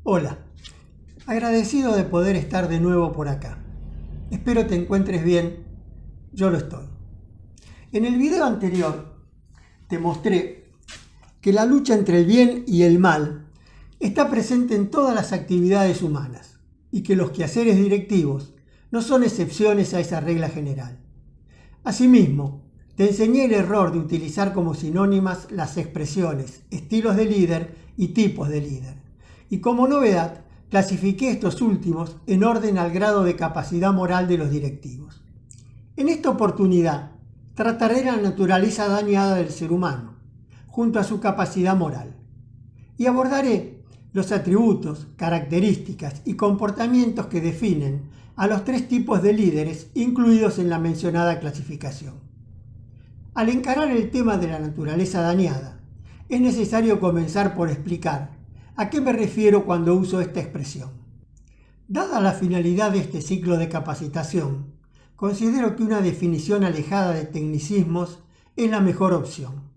Hola, agradecido de poder estar de nuevo por acá. Espero te encuentres bien, yo lo estoy. En el video anterior te mostré que la lucha entre el bien y el mal está presente en todas las actividades humanas y que los quehaceres directivos no son excepciones a esa regla general. Asimismo, te enseñé el error de utilizar como sinónimas las expresiones estilos de líder y tipos de líder. Y como novedad, clasifiqué estos últimos en orden al grado de capacidad moral de los directivos. En esta oportunidad, trataré la naturaleza dañada del ser humano, junto a su capacidad moral. Y abordaré los atributos, características y comportamientos que definen a los tres tipos de líderes incluidos en la mencionada clasificación. Al encarar el tema de la naturaleza dañada, es necesario comenzar por explicar a qué me refiero cuando uso esta expresión. Dada la finalidad de este ciclo de capacitación, considero que una definición alejada de tecnicismos es la mejor opción.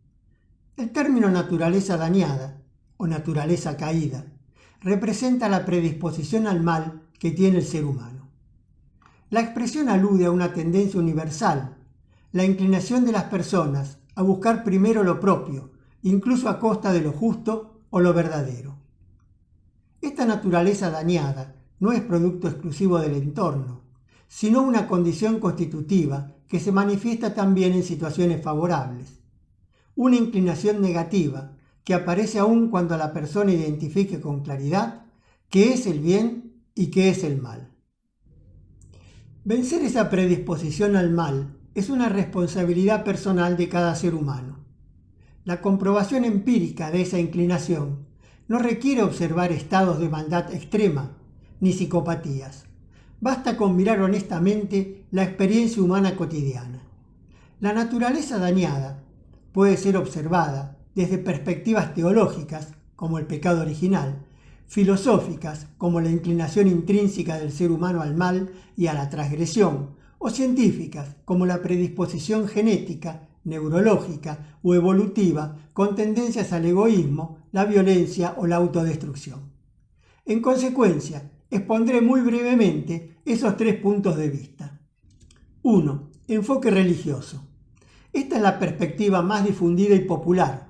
El término naturaleza dañada o naturaleza caída representa la predisposición al mal que tiene el ser humano. La expresión alude a una tendencia universal, la inclinación de las personas a buscar primero lo propio, incluso a costa de lo justo o lo verdadero. Esta naturaleza dañada no es producto exclusivo del entorno, sino una condición constitutiva que se manifiesta también en situaciones favorables. Una inclinación negativa que aparece aún cuando la persona identifique con claridad qué es el bien y qué es el mal. Vencer esa predisposición al mal es una responsabilidad personal de cada ser humano. La comprobación empírica de esa inclinación no requiere observar estados de maldad extrema ni psicopatías. Basta con mirar honestamente la experiencia humana cotidiana. La naturaleza dañada puede ser observada desde perspectivas teológicas, como el pecado original, filosóficas, como la inclinación intrínseca del ser humano al mal y a la transgresión, o científicas, como la predisposición genética, neurológica o evolutiva con tendencias al egoísmo, la violencia o la autodestrucción. En consecuencia, expondré muy brevemente esos tres puntos de vista. 1. Enfoque religioso. Esta es la perspectiva más difundida y popular,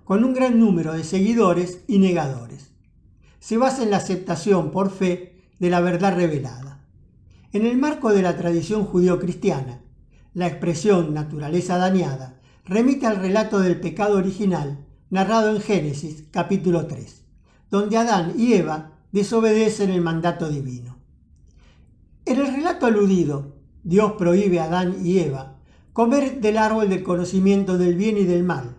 con un gran número de seguidores y negadores. Se basa en la aceptación por fe de la verdad revelada. En el marco de la tradición judío-cristiana, la expresión naturaleza dañada remite al relato del pecado original narrado en Génesis capítulo 3, donde Adán y Eva desobedecen el mandato divino. En el relato aludido, Dios prohíbe a Adán y Eva comer del árbol del conocimiento del bien y del mal.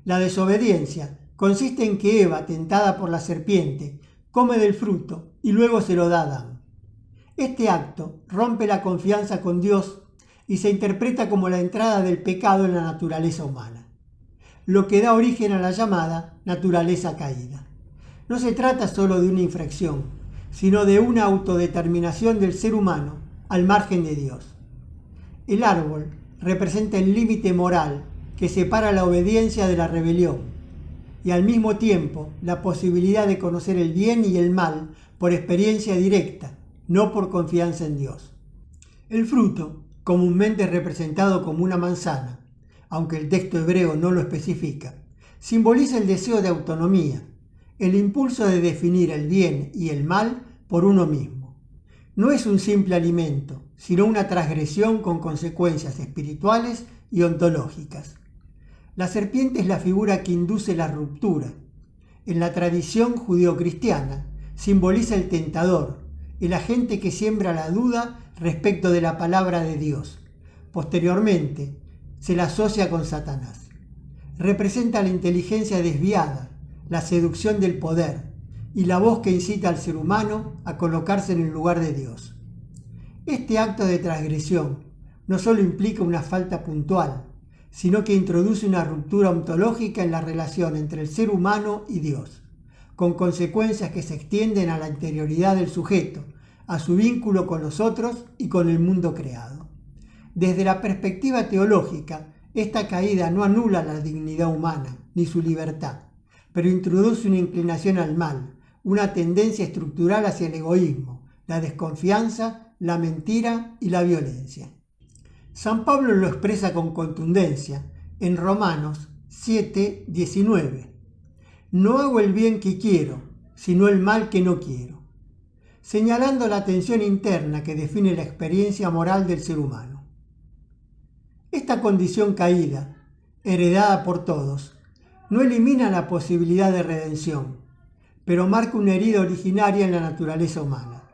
La desobediencia consiste en que Eva, tentada por la serpiente, come del fruto y luego se lo da a Adán. Este acto rompe la confianza con Dios y se interpreta como la entrada del pecado en la naturaleza humana, lo que da origen a la llamada naturaleza caída. No se trata solo de una infracción, sino de una autodeterminación del ser humano al margen de Dios. El árbol representa el límite moral que separa la obediencia de la rebelión y al mismo tiempo la posibilidad de conocer el bien y el mal por experiencia directa, no por confianza en Dios. El fruto, comúnmente representado como una manzana, aunque el texto hebreo no lo especifica, simboliza el deseo de autonomía, el impulso de definir el bien y el mal por uno mismo. No es un simple alimento, sino una transgresión con consecuencias espirituales y ontológicas. La serpiente es la figura que induce la ruptura. En la tradición judeocristiana simboliza el tentador, el agente que siembra la duda respecto de la palabra de Dios. Posteriormente, se la asocia con Satanás. Representa la inteligencia desviada, la seducción del poder y la voz que incita al ser humano a colocarse en el lugar de Dios. Este acto de transgresión no solo implica una falta puntual, sino que introduce una ruptura ontológica en la relación entre el ser humano y Dios, con consecuencias que se extienden a la interioridad del sujeto, a su vínculo con los otros y con el mundo creado. Desde la perspectiva teológica, esta caída no anula la dignidad humana ni su libertad, pero introduce una inclinación al mal, una tendencia estructural hacia el egoísmo, la desconfianza, la mentira y la violencia. San Pablo lo expresa con contundencia en Romanos 7:19. No hago el bien que quiero, sino el mal que no quiero, señalando la tensión interna que define la experiencia moral del ser humano. Esta condición caída, heredada por todos, no elimina la posibilidad de redención, pero marca una herida originaria en la naturaleza humana,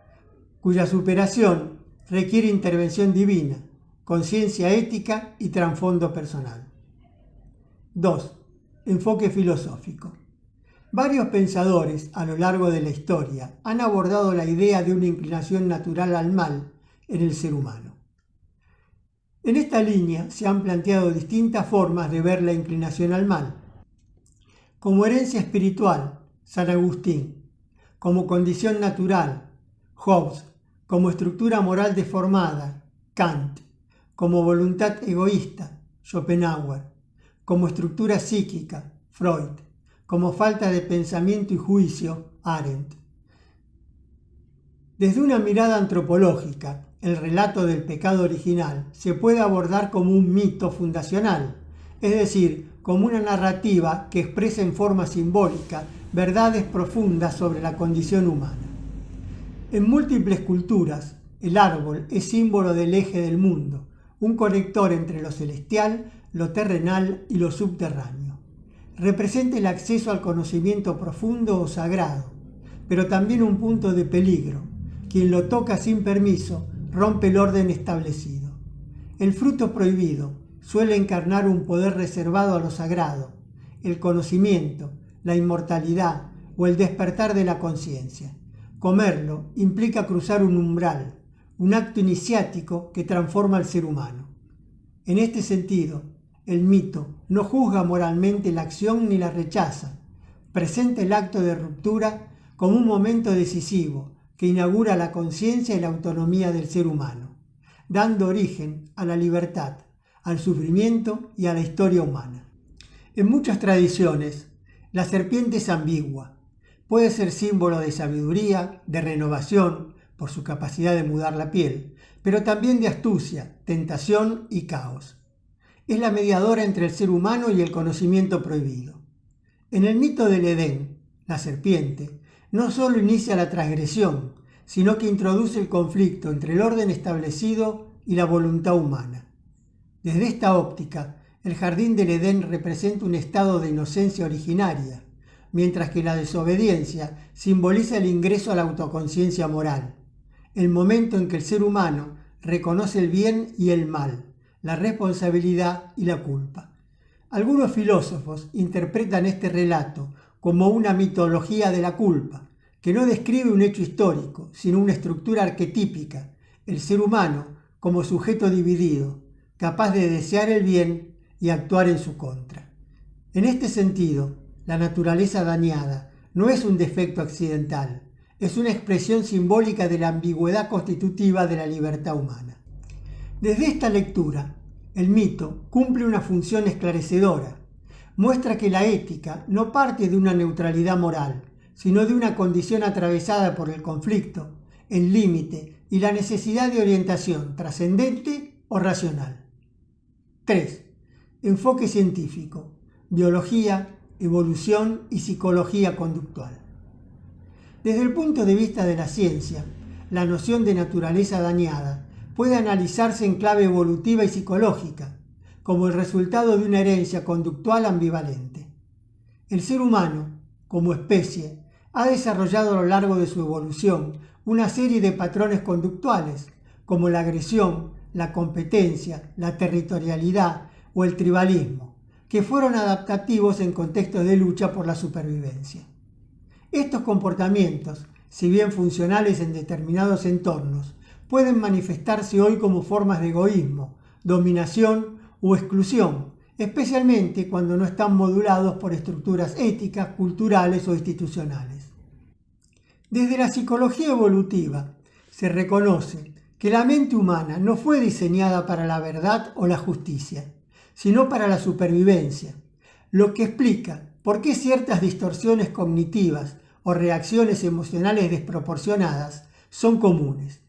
cuya superación requiere intervención divina, conciencia ética y trasfondo personal. 2. Enfoque filosófico. Varios pensadores a lo largo de la historia han abordado la idea de una inclinación natural al mal en el ser humano. En esta línea se han planteado distintas formas de ver la inclinación al mal. Como herencia espiritual, San Agustín; como condición natural, Hobbes; como estructura moral deformada, Kant; como voluntad egoísta, Schopenhauer; como estructura psíquica, Freud; como falta de pensamiento y juicio, Arendt. Desde una mirada antropológica, el relato del pecado original se puede abordar como un mito fundacional, es decir, como una narrativa que expresa en forma simbólica verdades profundas sobre la condición humana. En múltiples culturas, el árbol es símbolo del eje del mundo, un conector entre lo celestial, lo terrenal y lo subterráneo. Representa el acceso al conocimiento profundo o sagrado, pero también un punto de peligro. Quien lo toca sin permiso rompe el orden establecido. El fruto prohibido suele encarnar un poder reservado a lo sagrado, el conocimiento, la inmortalidad o el despertar de la conciencia. Comerlo implica cruzar un umbral, un acto iniciático que transforma al ser humano. En este sentido, el mito no juzga moralmente la acción ni la rechaza. Presenta el acto de ruptura como un momento decisivo que inaugura la conciencia y la autonomía del ser humano, dando origen a la libertad, al sufrimiento y a la historia humana. En muchas tradiciones, la serpiente es ambigua. Puede ser símbolo de sabiduría, de renovación, por su capacidad de mudar la piel, pero también de astucia, tentación y caos. Es la mediadora entre el ser humano y el conocimiento prohibido. En el mito del Edén, la serpiente no solo inicia la transgresión, sino que introduce el conflicto entre el orden establecido y la voluntad humana. Desde esta óptica, el jardín del Edén representa un estado de inocencia originaria, mientras que la desobediencia simboliza el ingreso a la autoconciencia moral, el momento en que el ser humano reconoce el bien y el mal, la responsabilidad y la culpa. Algunos filósofos interpretan este relato como una mitología de la culpa, que no describe un hecho histórico, sino una estructura arquetípica, el ser humano como sujeto dividido, capaz de desear el bien y actuar en su contra. En este sentido, la naturaleza dañada no es un defecto accidental, es una expresión simbólica de la ambigüedad constitutiva de la libertad humana. Desde esta lectura, el mito cumple una función esclarecedora. Muestra que la ética no parte de una neutralidad moral, sino de una condición atravesada por el conflicto, el límite y la necesidad de orientación trascendente o racional. 3. Enfoque científico, biología, evolución y psicología conductual. Desde el punto de vista de la ciencia, la noción de naturaleza dañada puede analizarse en clave evolutiva y psicológica, como el resultado de una herencia conductual ambivalente. El ser humano, como especie, ha desarrollado a lo largo de su evolución una serie de patrones conductuales, como la agresión, la competencia, la territorialidad o el tribalismo, que fueron adaptativos en contextos de lucha por la supervivencia. Estos comportamientos, si bien funcionales en determinados entornos, pueden manifestarse hoy como formas de egoísmo, dominación o exclusión, especialmente cuando no están modulados por estructuras éticas, culturales o institucionales. Desde la psicología evolutiva se reconoce que la mente humana no fue diseñada para la verdad o la justicia, sino para la supervivencia, lo que explica por qué ciertas distorsiones cognitivas o reacciones emocionales desproporcionadas son comunes.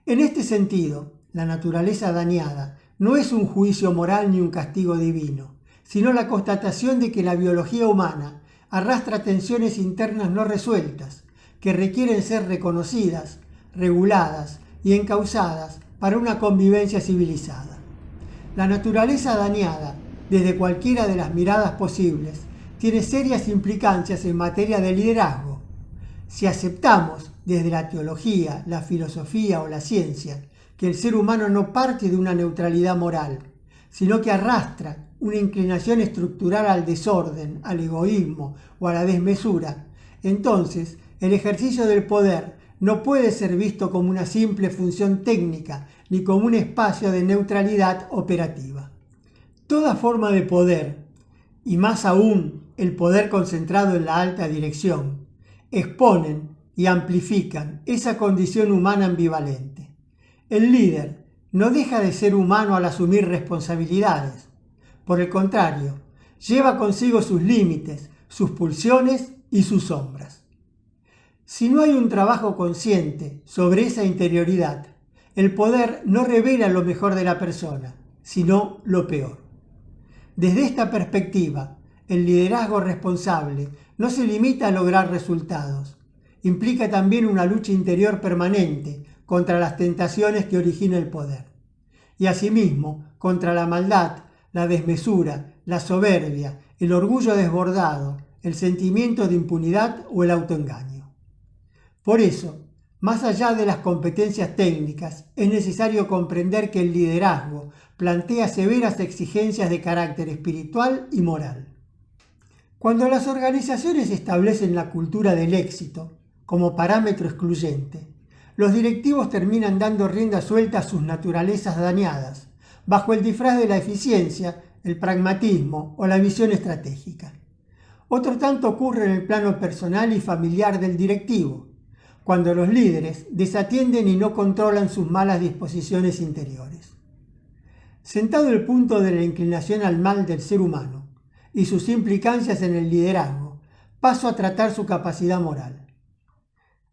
En este sentido, la naturaleza dañada no es un juicio moral ni un castigo divino, sino la constatación de que la biología humana arrastra tensiones internas no resueltas, que requieren ser reconocidas, reguladas y encausadas para una convivencia civilizada. La naturaleza dañada, desde cualquiera de las miradas posibles, tiene serias implicancias en materia de liderazgo. Si aceptamos, desde la teología, la filosofía o la ciencia, que el ser humano no parte de una neutralidad moral, sino que arrastra una inclinación estructural al desorden, al egoísmo o a la desmesura, entonces el ejercicio del poder no puede ser visto como una simple función técnica ni como un espacio de neutralidad operativa. Toda forma de poder, y más aún el poder concentrado en la alta dirección, exponen y amplifican esa condición humana ambivalente. El líder no deja de ser humano al asumir responsabilidades. Por el contrario, lleva consigo sus límites, sus pulsiones y sus sombras. Si no hay un trabajo consciente sobre esa interioridad, el poder no revela lo mejor de la persona, sino lo peor. Desde esta perspectiva, el liderazgo responsable no se limita a lograr resultados. Implica también una lucha interior permanente contra las tentaciones que origina el poder. Y asimismo, contra la maldad, la desmesura, la soberbia, el orgullo desbordado, el sentimiento de impunidad o el autoengaño. Por eso, más allá de las competencias técnicas, es necesario comprender que el liderazgo plantea severas exigencias de carácter espiritual y moral. Cuando las organizaciones establecen la cultura del éxito como parámetro excluyente, los directivos terminan dando rienda suelta a sus naturalezas dañadas, bajo el disfraz de la eficiencia, el pragmatismo o la visión estratégica. Otro tanto ocurre en el plano personal y familiar del directivo, cuando los líderes desatienden y no controlan sus malas disposiciones interiores. Sentado el punto de la inclinación al mal del ser humano y sus implicancias en el liderazgo, paso a tratar su capacidad moral.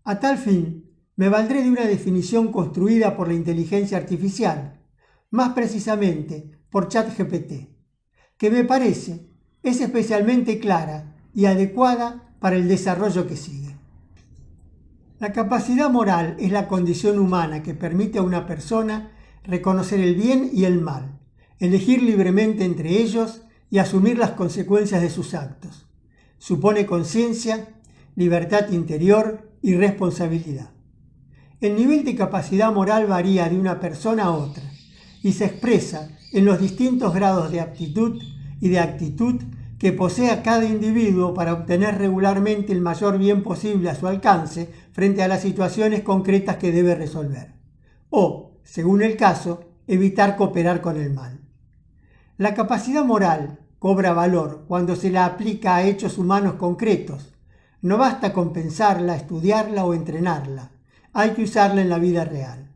A tal fin, me valdré de una definición construida por la inteligencia artificial, más precisamente por ChatGPT, que me parece es especialmente clara y adecuada para el desarrollo que sigue. La capacidad moral es la condición humana que permite a una persona reconocer el bien y el mal, elegir libremente entre ellos y asumir las consecuencias de sus actos. Supone conciencia, libertad interior y responsabilidad. El nivel de capacidad moral varía de una persona a otra y se expresa en los distintos grados de aptitud y de actitud que posea cada individuo para obtener regularmente el mayor bien posible a su alcance frente a las situaciones concretas que debe resolver, o, según el caso, evitar cooperar con el mal. La capacidad moral cobra valor cuando se la aplica a hechos humanos concretos. No basta con pensarla, estudiarla o entrenarla, hay que usarla en la vida real.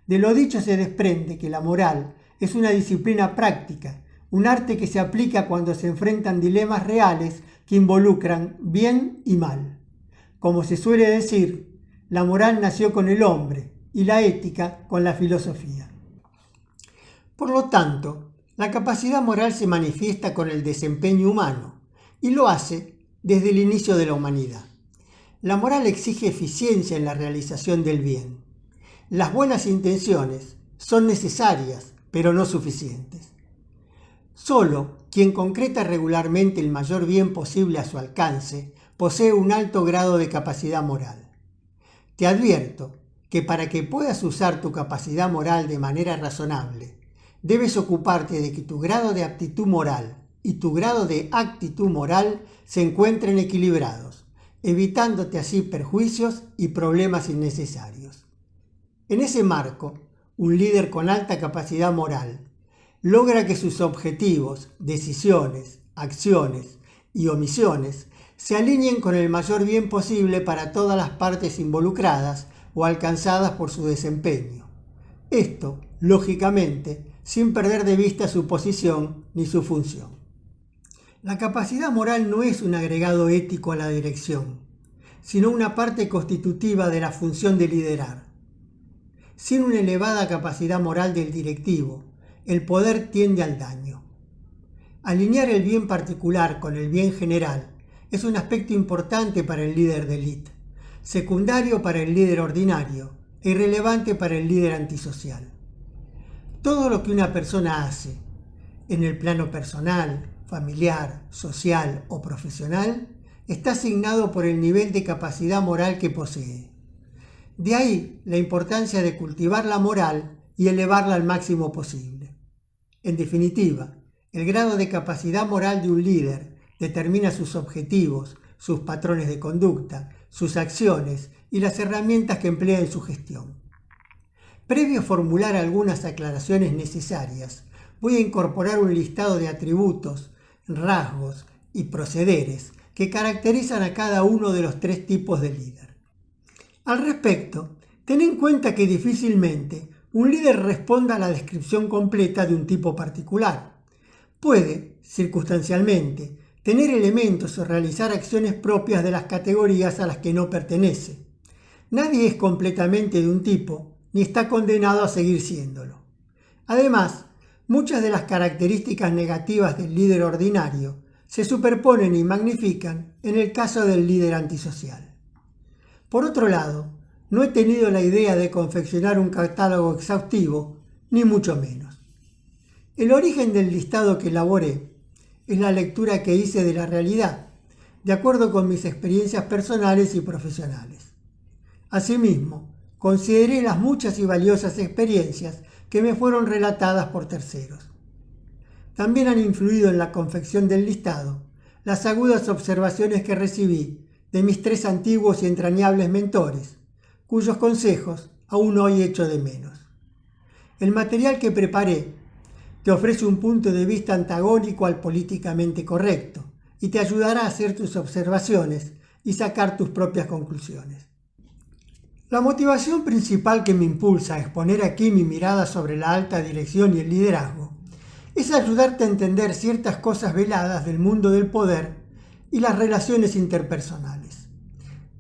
De lo dicho se desprende que la moral es una disciplina práctica, un arte que se aplica cuando se enfrentan dilemas reales que involucran bien y mal. Como se suele decir, la moral nació con el hombre y la ética con la filosofía. Por lo tanto, la capacidad moral se manifiesta con el desempeño humano y lo hace desde el inicio de la humanidad. La moral exige eficiencia en la realización del bien. Las buenas intenciones son necesarias, pero no suficientes. Solo quien concreta regularmente el mayor bien posible a su alcance posee un alto grado de capacidad moral. Te advierto que para que puedas usar tu capacidad moral de manera razonable, debes ocuparte de que tu grado de aptitud moral y tu grado de actitud moral se encuentren equilibrados, evitándote así perjuicios y problemas innecesarios. En ese marco, un líder con alta capacidad moral logra que sus objetivos, decisiones, acciones y omisiones se alineen con el mayor bien posible para todas las partes involucradas o alcanzadas por su desempeño. Esto, lógicamente, sin perder de vista su posición ni su función. La capacidad moral no es un agregado ético a la dirección, sino una parte constitutiva de la función de liderar. Sin una elevada capacidad moral del directivo, el poder tiende al daño. Alinear el bien particular con el bien general es un aspecto importante para el líder de élite, secundario para el líder ordinario e irrelevante para el líder antisocial. Todo lo que una persona hace, en el plano personal, familiar, social o profesional, está asignado por el nivel de capacidad moral que posee. De ahí la importancia de cultivar la moral y elevarla al máximo posible. En definitiva, el grado de capacidad moral de un líder determina sus objetivos, sus patrones de conducta, sus acciones y las herramientas que emplea en su gestión. Previo a formular algunas aclaraciones necesarias, voy a incorporar un listado de atributos, rasgos y procederes que caracterizan a cada uno de los 3 tipos de líder. Al respecto, ten en cuenta que difícilmente un líder responda a la descripción completa de un tipo particular. Puede, circunstancialmente, tener elementos o realizar acciones propias de las categorías a las que no pertenece. Nadie es completamente de un tipo, ni está condenado a seguir siéndolo. Además, muchas de las características negativas del líder ordinario se superponen y magnifican en el caso del líder antisocial. Por otro lado, no he tenido la idea de confeccionar un catálogo exhaustivo, ni mucho menos. El origen del listado que elaboré es la lectura que hice de la realidad, de acuerdo con mis experiencias personales y profesionales. Asimismo, consideré las muchas y valiosas experiencias que me fueron relatadas por terceros. También han influido en la confección del listado las agudas observaciones que recibí de mis 3 antiguos y entrañables mentores, cuyos consejos aún hoy echo de menos. El material que preparé te ofrece un punto de vista antagónico al políticamente correcto y te ayudará a hacer tus observaciones y sacar tus propias conclusiones. La motivación principal que me impulsa a exponer aquí mi mirada sobre la alta dirección y el liderazgo es ayudarte a entender ciertas cosas veladas del mundo del poder y las relaciones interpersonales.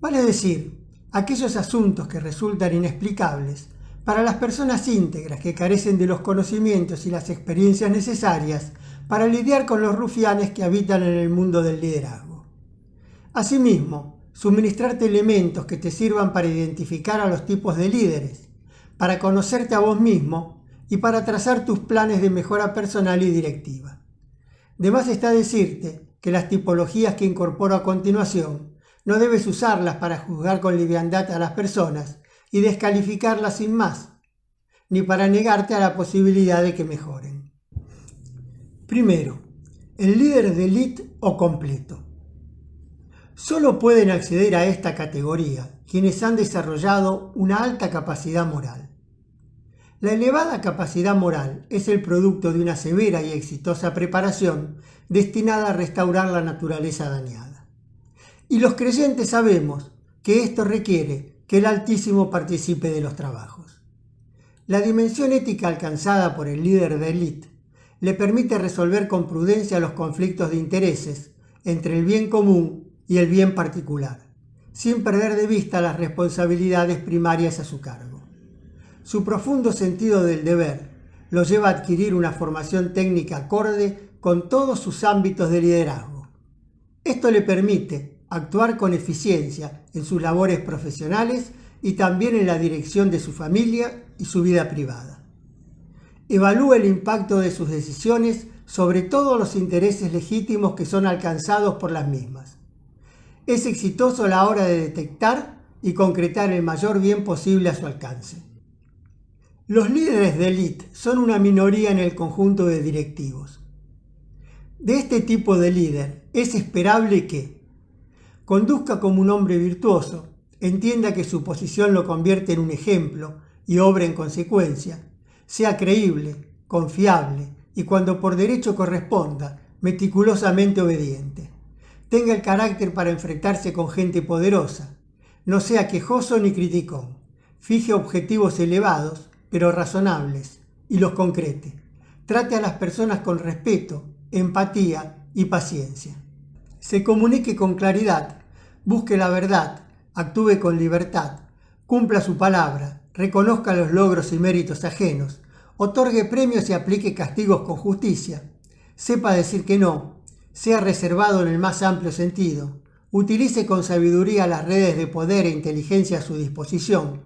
Vale decir, aquellos asuntos que resultan inexplicables para las personas íntegras que carecen de los conocimientos y las experiencias necesarias para lidiar con los rufianes que habitan en el mundo del liderazgo. Asimismo, suministrarte elementos que te sirvan para identificar a los tipos de líderes, para conocerte a vos mismo y para trazar tus planes de mejora personal y directiva. De más está decirte que las tipologías que incorporo a continuación no debes usarlas para juzgar con liviandad a las personas y descalificarlas sin más, ni para negarte a la posibilidad de que mejoren. Primero, el líder de élite o completo. Solo pueden acceder a esta categoría quienes han desarrollado una alta capacidad moral. La elevada capacidad moral es el producto de una severa y exitosa preparación destinada a restaurar la naturaleza dañada. Y los creyentes sabemos que esto requiere que el Altísimo participe de los trabajos. La dimensión ética alcanzada por el líder de élite le permite resolver con prudencia los conflictos de intereses entre el bien común y el bien particular, sin perder de vista las responsabilidades primarias a su cargo. Su profundo sentido del deber lo lleva a adquirir una formación técnica acorde con todos sus ámbitos de liderazgo. Esto le permite actuar con eficiencia en sus labores profesionales y también en la dirección de su familia y su vida privada. Evalúa el impacto de sus decisiones sobre todos los intereses legítimos que son alcanzados por las mismas. Es exitoso a la hora de detectar y concretar el mayor bien posible a su alcance. Los líderes de élite son una minoría en el conjunto de directivos. De este tipo de líder es esperable que conduzca como un hombre virtuoso, entienda que su posición lo convierte en un ejemplo y obre en consecuencia, sea creíble, confiable y cuando por derecho corresponda, meticulosamente obediente. Tenga el carácter para enfrentarse con gente poderosa, no sea quejoso ni criticón, fije objetivos elevados, pero razonables, y los concrete. Trate a las personas con respeto, empatía y paciencia. Se comunique con claridad, busque la verdad, actúe con libertad, cumpla su palabra, reconozca los logros y méritos ajenos, otorgue premios y aplique castigos con justicia, sepa decir que no, sea reservado en el más amplio sentido, utilice con sabiduría las redes de poder e inteligencia a su disposición,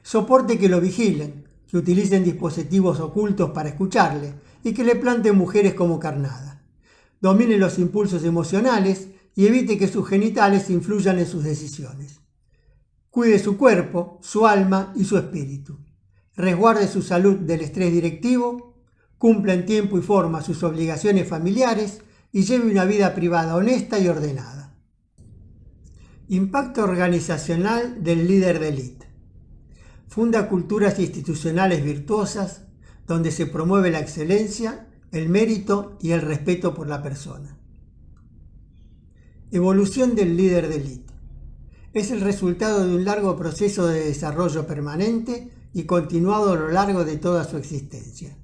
soporte que lo vigilen, que utilicen dispositivos ocultos para escucharle y que le planten mujeres como carnada. Domine los impulsos emocionales y evite que sus genitales influyan en sus decisiones. Cuide su cuerpo, su alma y su espíritu. Resguarde su salud del estrés directivo, cumpla en tiempo y forma sus obligaciones familiares y lleve una vida privada honesta y ordenada. Impacto organizacional del líder de élite. Funda culturas institucionales virtuosas donde se promueve la excelencia, el mérito y el respeto por la persona. Evolución del líder de élite. Es el resultado de un largo proceso de desarrollo permanente y continuado a lo largo de toda su existencia.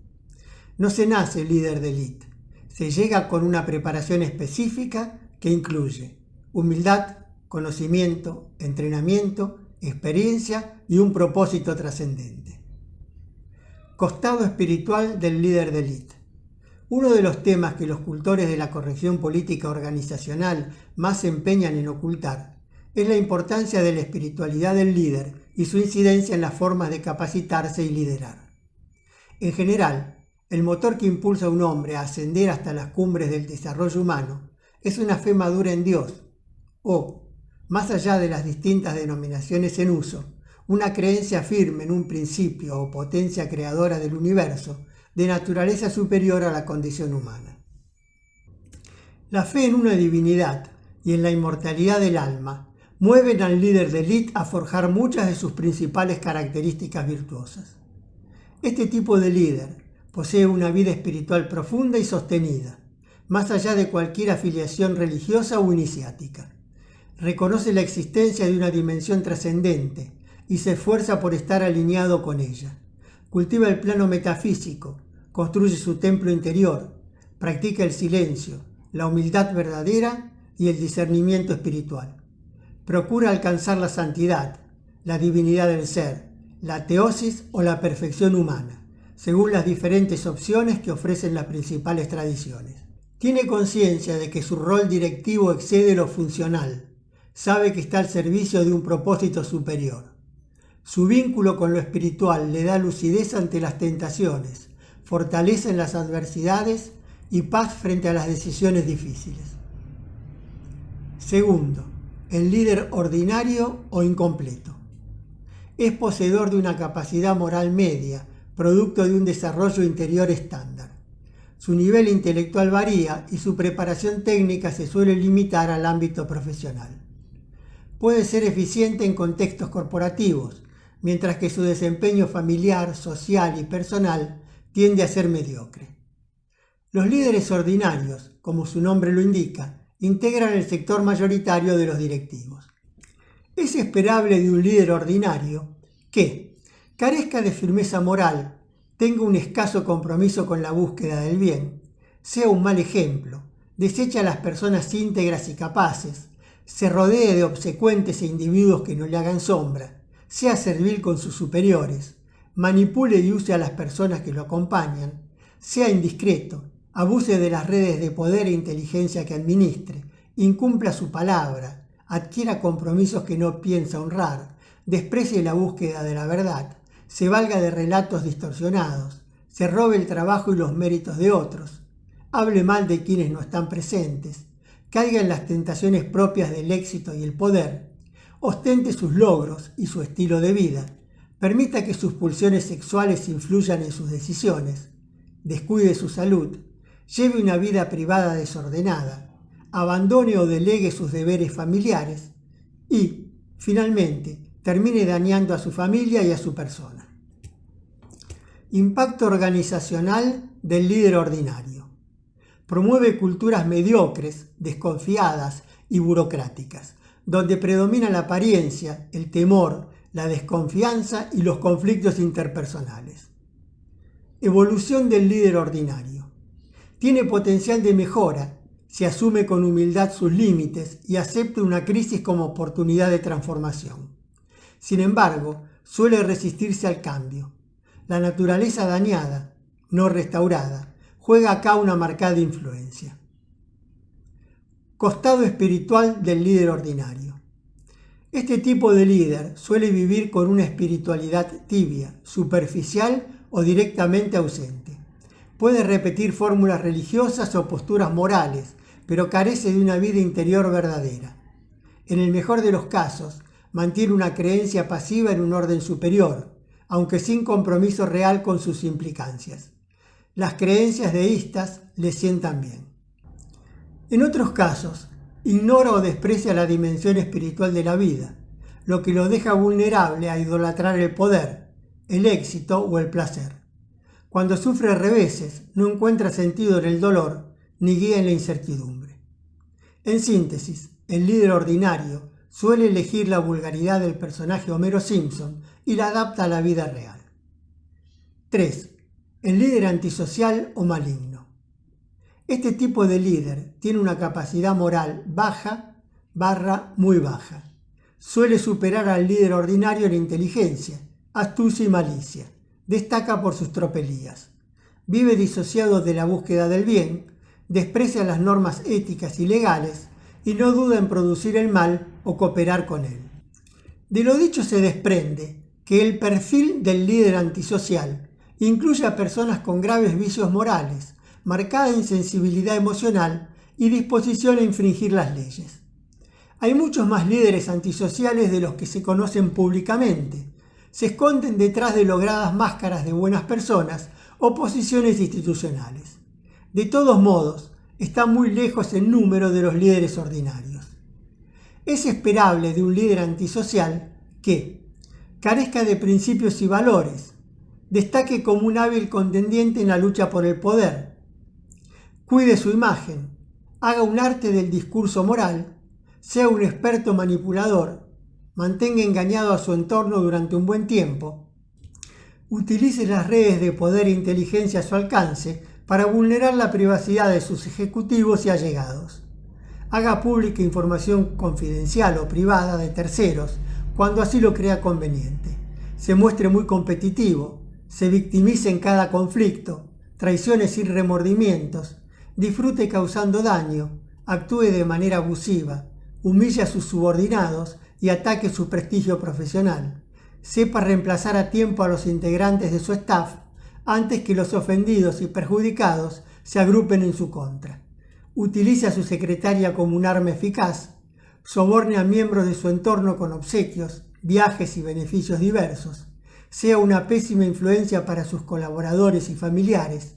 No se nace líder de élite, se llega con una preparación específica que incluye humildad, conocimiento, entrenamiento, experiencia y un propósito trascendente. Costado espiritual del líder de élite. Uno de los temas que los cultores de la corrección política organizacional más se empeñan en ocultar es la importancia de la espiritualidad del líder y su incidencia en las formas de capacitarse y liderar. En general, el motor que impulsa a un hombre a ascender hasta las cumbres del desarrollo humano es una fe madura en Dios o, más allá de las distintas denominaciones en uso, una creencia firme en un principio o potencia creadora del universo de naturaleza superior a la condición humana. La fe en una divinidad y en la inmortalidad del alma mueven al líder de élite a forjar muchas de sus principales características virtuosas. Este tipo de líder posee una vida espiritual profunda y sostenida, más allá de cualquier afiliación religiosa o iniciática. Reconoce la existencia de una dimensión trascendente y se esfuerza por estar alineado con ella. Cultiva el plano metafísico, construye su templo interior, practica el silencio, la humildad verdadera y el discernimiento espiritual. Procura alcanzar la santidad, la divinidad del ser, la teosis o la perfección humana, según las diferentes opciones que ofrecen las principales tradiciones. Tiene conciencia de que su rol directivo excede lo funcional, sabe que está al servicio de un propósito superior. Su vínculo con lo espiritual le da lucidez ante las tentaciones, fortaleza en las adversidades y paz frente a las decisiones difíciles. Segundo, el líder ordinario o incompleto. Es poseedor de una capacidad moral media, producto de un desarrollo interior estándar. Su nivel intelectual varía y su preparación técnica se suele limitar al ámbito profesional. Puede ser eficiente en contextos corporativos, mientras que su desempeño familiar, social y personal tiende a ser mediocre. Los líderes ordinarios, como su nombre lo indica, integran el sector mayoritario de los directivos. Es esperable de un líder ordinario que carezca de firmeza moral, tenga un escaso compromiso con la búsqueda del bien, sea un mal ejemplo, deseche a las personas íntegras y capaces, se rodee de obsecuentes e individuos que no le hagan sombra, sea servil con sus superiores, manipule y use a las personas que lo acompañan, sea indiscreto, abuse de las redes de poder e inteligencia que administre, incumpla su palabra, adquiera compromisos que no piensa honrar, desprecie la búsqueda de la verdad, se valga de relatos distorsionados, se robe el trabajo y los méritos de otros, hable mal de quienes no están presentes, caiga en las tentaciones propias del éxito y el poder, ostente sus logros y su estilo de vida, permita que sus pulsiones sexuales influyan en sus decisiones, descuide su salud, lleve una vida privada desordenada, abandone o delegue sus deberes familiares y, finalmente, termine dañando a su familia y a su persona. Impacto organizacional del líder ordinario. Promueve culturas mediocres, desconfiadas y burocráticas, donde predomina la apariencia, el temor, la desconfianza y los conflictos interpersonales. Evolución del líder ordinario. Tiene potencial de mejora, si asume con humildad sus límites y acepta una crisis como oportunidad de transformación. Sin embargo, suele resistirse al cambio. La naturaleza dañada, no restaurada, juega acá una marcada influencia. Costado espiritual del líder ordinario. Este tipo de líder suele vivir con una espiritualidad tibia, superficial o directamente ausente. Puede repetir fórmulas religiosas o posturas morales, pero carece de una vida interior verdadera. En el mejor de los casos, mantiene una creencia pasiva en un orden superior, aunque sin compromiso real con sus implicancias. Las creencias deístas le sientan bien. En otros casos, ignora o desprecia la dimensión espiritual de la vida, lo que lo deja vulnerable a idolatrar el poder, el éxito o el placer. Cuando sufre reveses, no encuentra sentido en el dolor ni guía en la incertidumbre. En síntesis, el líder ordinario suele elegir la vulgaridad del personaje Homero Simpson y la adapta a la vida real. 3. El líder antisocial o maligno. Este tipo de líder tiene una capacidad moral baja / muy baja. Suele superar al líder ordinario en inteligencia, astucia y malicia. Destaca por sus tropelías. Vive disociado de la búsqueda del bien, desprecia las normas éticas y legales y no duda en producir el mal o cooperar con él. De lo dicho se desprende que el perfil del líder antisocial incluye a personas con graves vicios morales, marcada insensibilidad emocional y disposición a infringir las leyes. Hay muchos más líderes antisociales de los que se conocen públicamente. Se esconden detrás de logradas máscaras de buenas personas o posiciones institucionales. De todos modos, está muy lejos el número de los líderes ordinarios. Es esperable de un líder antisocial que carezca de principios y valores, destaque como un hábil contendiente en la lucha por el poder, cuide su imagen, haga un arte del discurso moral, sea un experto manipulador, mantenga engañado a su entorno durante un buen tiempo, utilice las redes de poder e inteligencia a su alcance para vulnerar la privacidad de sus ejecutivos y allegados, haga pública información confidencial o privada de terceros cuando así lo crea conveniente, se muestre muy competitivo, se victimice en cada conflicto, traicione sin remordimientos, disfrute causando daño, actúe de manera abusiva, humille a sus subordinados y ataque su prestigio profesional, sepa reemplazar a tiempo a los integrantes de su staff antes que los ofendidos y perjudicados se agrupen en su contra, utilice a su secretaria como un arma eficaz, soborne a miembros de su entorno con obsequios, viajes y beneficios diversos, sea una pésima influencia para sus colaboradores y familiares,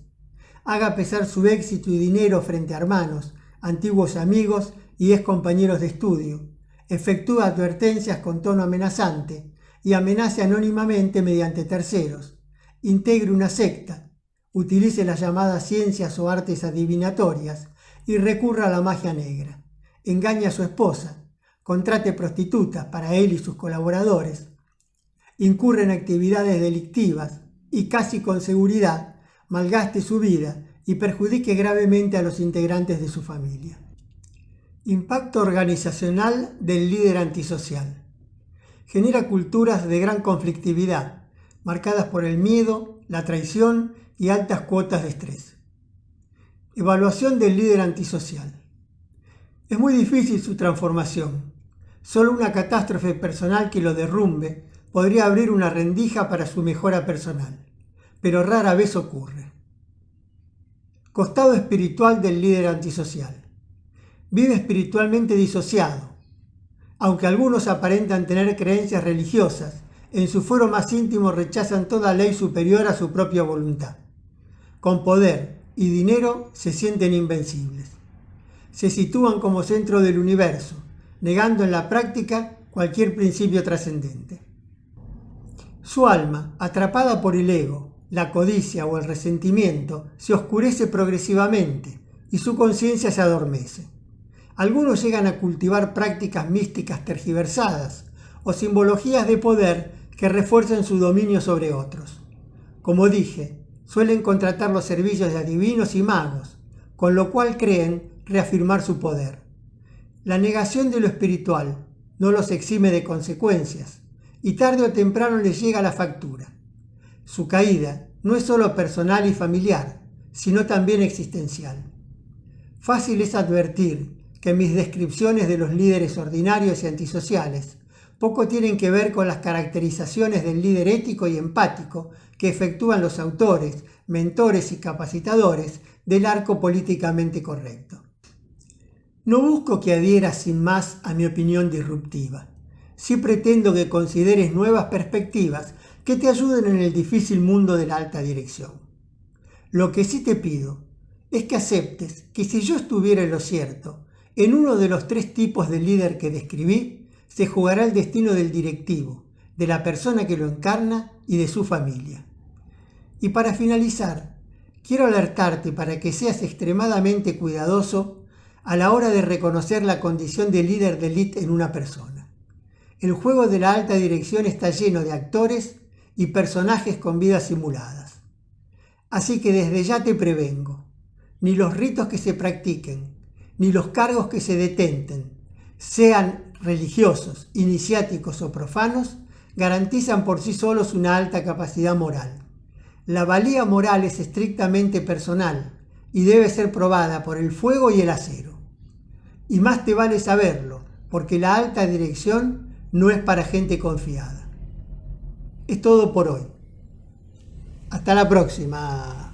haga pesar su éxito y dinero frente a hermanos, antiguos amigos y ex compañeros de estudio, efectúa advertencias con tono amenazante y amenace anónimamente mediante terceros, integre una secta, utilice las llamadas ciencias o artes adivinatorias y recurra a la magia negra, engañe a su esposa, contrate prostitutas para él y sus colaboradores, incurre en actividades delictivas y casi con seguridad malgaste su vida y perjudique gravemente a los integrantes de su familia. Impacto organizacional del líder antisocial. Genera culturas de gran conflictividad, marcadas por el miedo, la traición y altas cuotas de estrés. Evaluación del líder antisocial. Es muy difícil su transformación. Solo una catástrofe personal que lo derrumbe podría abrir una rendija para su mejora personal, pero rara vez ocurre. Costado espiritual del líder antisocial. Vive espiritualmente disociado. Aunque algunos aparentan tener creencias religiosas, en su fuero más íntimo rechazan toda ley superior a su propia voluntad. Con poder y dinero se sienten invencibles. Se sitúan como centro del universo, negando en la práctica cualquier principio trascendente. Su alma, atrapada por el ego, la codicia o el resentimiento, se oscurece progresivamente y su conciencia se adormece. Algunos llegan a cultivar prácticas místicas tergiversadas o simbologías de poder que refuerzan su dominio sobre otros. Como dije, suelen contratar los servicios de adivinos y magos, con lo cual creen reafirmar su poder. La negación de lo espiritual no los exime de consecuencias, y tarde o temprano les llega la factura. Su caída no es solo personal y familiar, sino también existencial. Fácil es advertir que mis descripciones de los líderes ordinarios y antisociales poco tienen que ver con las caracterizaciones del líder ético y empático que efectúan los autores, mentores y capacitadores del arco políticamente correcto. No busco que adhieras sin más a mi opinión disruptiva. Sí pretendo que consideres nuevas perspectivas que te ayuden en el difícil mundo de la alta dirección. Lo que sí te pido es que aceptes que si yo estuviera en lo cierto, en uno de los 3 tipos de líder que describí, se jugará el destino del directivo, de la persona que lo encarna y de su familia. Y para finalizar, quiero alertarte para que seas extremadamente cuidadoso a la hora de reconocer la condición de líder de élite en una persona. El juego de la alta dirección está lleno de actores y personajes con vidas simuladas. Así que desde ya te prevengo, ni los ritos que se practiquen, ni los cargos que se detenten, sean religiosos, iniciáticos o profanos, garantizan por sí solos una alta capacidad moral. La valía moral es estrictamente personal y debe ser probada por el fuego y el acero. Y más te vale saberlo, porque la alta dirección no es para gente confiada. Es todo por hoy. Hasta la próxima.